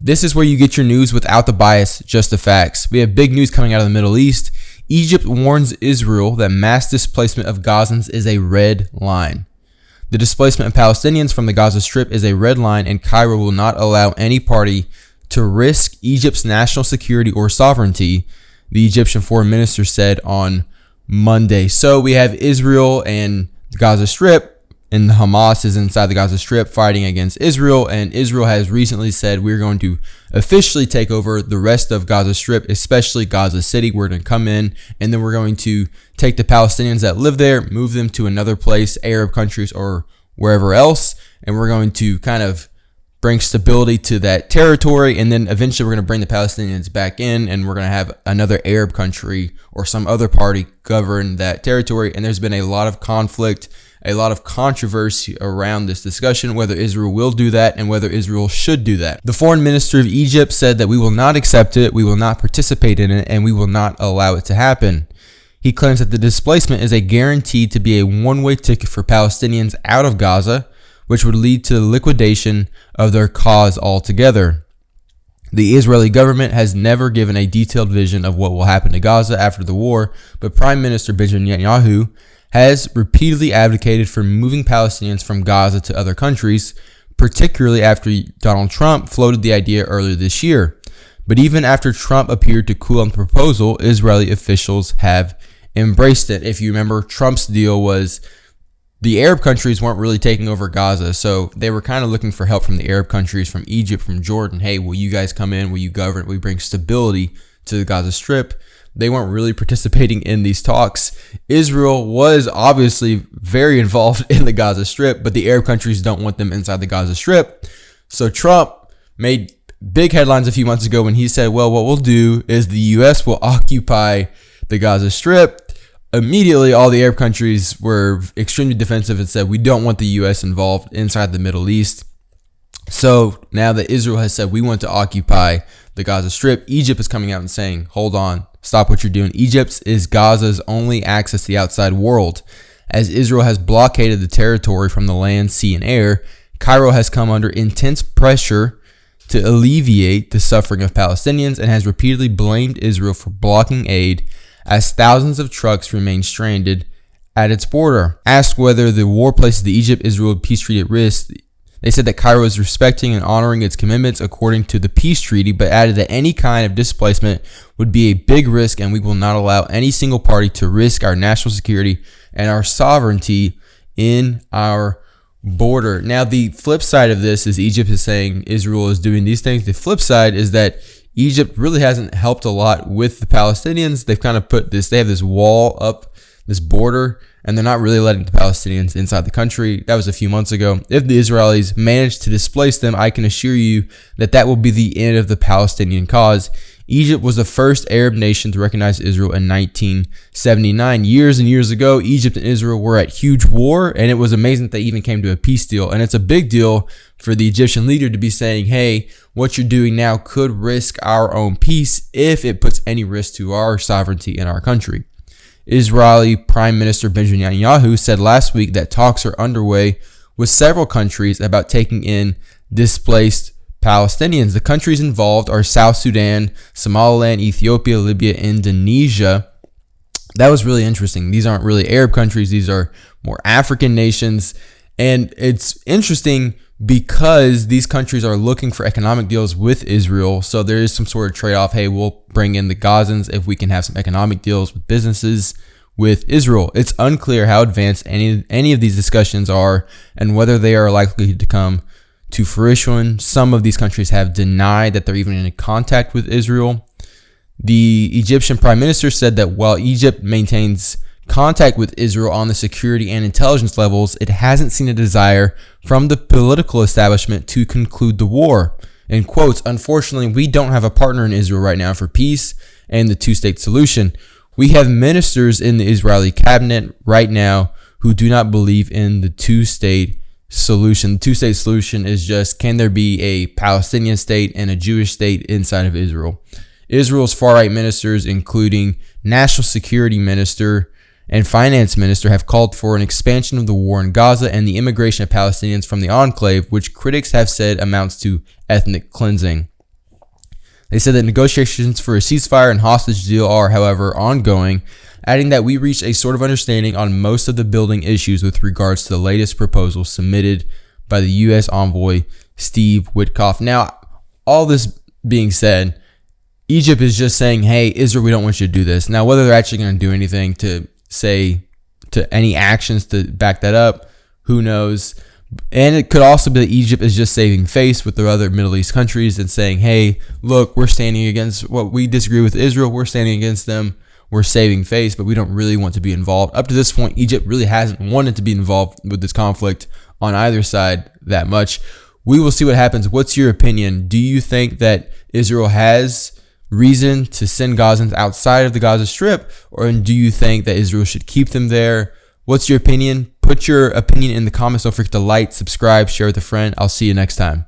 This is where you get your news without the bias, just the facts. We have big news coming out of the Middle East. Egypt warns Israel that mass displacement of Gazans is a red line. The displacement of Palestinians from the Gaza Strip is a red line, and Cairo will not allow any party to risk Egypt's national security or sovereignty, the Egyptian foreign minister said on Monday. So we have Israel and the Gaza Strip, and Hamas is inside the Gaza Strip fighting against Israel, and Israel has recently said we're going to officially take over the rest of Gaza Strip, especially Gaza City. We're going to come in, and then we're going to take the Palestinians that live there, move them to another place, Arab countries or wherever else, and we're going to kind of bring stability to that territory, and then eventually we're going to bring the Palestinians back in, and we're going to have another Arab country or some other party govern that territory. And there's been a lot of conflict, a lot of controversy around this discussion, whether Israel will do that and whether Israel should do that. The foreign minister of Egypt said that we will not accept it, we will not participate in it, and we will not allow it to happen. He claims that the displacement is a guaranteed to be a one-way ticket for Palestinians out of Gaza, which would lead to the liquidation of their cause altogether. The Israeli government has never given a detailed vision of what will happen to Gaza after the war, but Prime Minister Benjamin Netanyahu has repeatedly advocated for moving Palestinians from Gaza to other countries, particularly after Donald Trump floated the idea earlier this year. But even after Trump appeared to cool on the proposal, Israeli officials have embraced it. If you remember, Trump's deal was the Arab countries weren't really taking over Gaza, so they were kind of looking for help from the Arab countries, from Egypt, from Jordan. Hey, will you guys come in? Will you govern? Will you bring stability to the Gaza Strip? They weren't really participating in these talks. Israel was obviously very involved in the Gaza Strip, but the Arab countries don't want them inside the Gaza Strip. So Trump made big headlines a few months ago when he said, well, what we'll do is the U.S. will occupy the Gaza Strip. Immediately, all the Arab countries were extremely defensive and said, we don't want the U.S. involved inside the Middle East. So now that Israel has said we want to occupy the Gaza Strip, Egypt is coming out and saying, hold on, stop what you're doing. Egypt is Gaza's only access to the outside world. As Israel has blockaded the territory from the land, sea, and air, Cairo has come under intense pressure to alleviate the suffering of Palestinians and has repeatedly blamed Israel for blocking aid as thousands of trucks remain stranded at its border. Asked whether the war places the Egypt-Israel peace treaty at risk, they said that Cairo is respecting and honoring its commitments according to the peace treaty, but added that any kind of displacement would be a big risk, and we will not allow any single party to risk our national security and our sovereignty in our border. Now, the flip side of this is Egypt is saying Israel is doing these things. The flip side is that Egypt really hasn't helped a lot with the Palestinians. They've kind of they have this wall up, this border, and they're not really letting the Palestinians inside the country. That was a few months ago. If the Israelis manage to displace them, I can assure you that that will be the end of the Palestinian cause. Egypt was the first Arab nation to recognize Israel in 1979. Years and years ago, Egypt and Israel were at huge war, and it was amazing that they even came to a peace deal. And it's a big deal for the Egyptian leader to be saying, hey, what you're doing now could risk our own peace if it puts any risk to our sovereignty in our country. Israeli Prime Minister Benjamin Netanyahu said last week that talks are underway with several countries about taking in displaced Palestinians. The countries involved are South Sudan, Somaliland, Ethiopia, Libya, Indonesia. That was really interesting. These aren't really Arab countries. These are more African nations. And it's interesting because these countries are looking for economic deals with Israel. So there is some sort of trade-off. Hey, we'll bring in the Gazans if we can have some economic deals with businesses with Israel. It's unclear how advanced any of these discussions are and whether they are likely to come to fruition. Some of these countries have denied that they're even in contact with Israel. The Egyptian prime minister said that while Egypt maintains contact with Israel on the security and intelligence levels, it hasn't seen a desire from the political establishment to conclude the war. In quotes, unfortunately, we don't have a partner in Israel right now for peace and the two-state solution. We have ministers in the Israeli cabinet right now who do not believe in the two-state solution. The two-state solution is just, can there be a Palestinian state and a Jewish state inside of Israel? Israel's far-right ministers, including National Security Minister and Finance Minister, have called for an expansion of the war in Gaza and the immigration of Palestinians from the enclave, which critics have said amounts to ethnic cleansing. They said that negotiations for a ceasefire and hostage deal are, however, ongoing, adding that we reached a sort of understanding on most of the building issues with regards to the latest proposal submitted by the U.S. envoy Steve Witkoff. Now, all this being said, Egypt is just saying, hey, Israel, we don't want you to do this. Now, whether they're actually going to do anything to say to any actions to back that up, who knows? And it could also be that Egypt is just saving face with the other Middle East countries and saying, hey, look, we're standing against what we disagree with Israel. We're standing against them. We're saving face, but we don't really want to be involved. Up to this point, Egypt really hasn't wanted to be involved with this conflict on either side that much. We will see what happens. What's your opinion? Do you think that Israel has reason to send Gazans outside of the Gaza Strip, or do you think that Israel should keep them there? What's your opinion? Put your opinion in the comments. Don't forget to like, subscribe, share with a friend. I'll see you next time.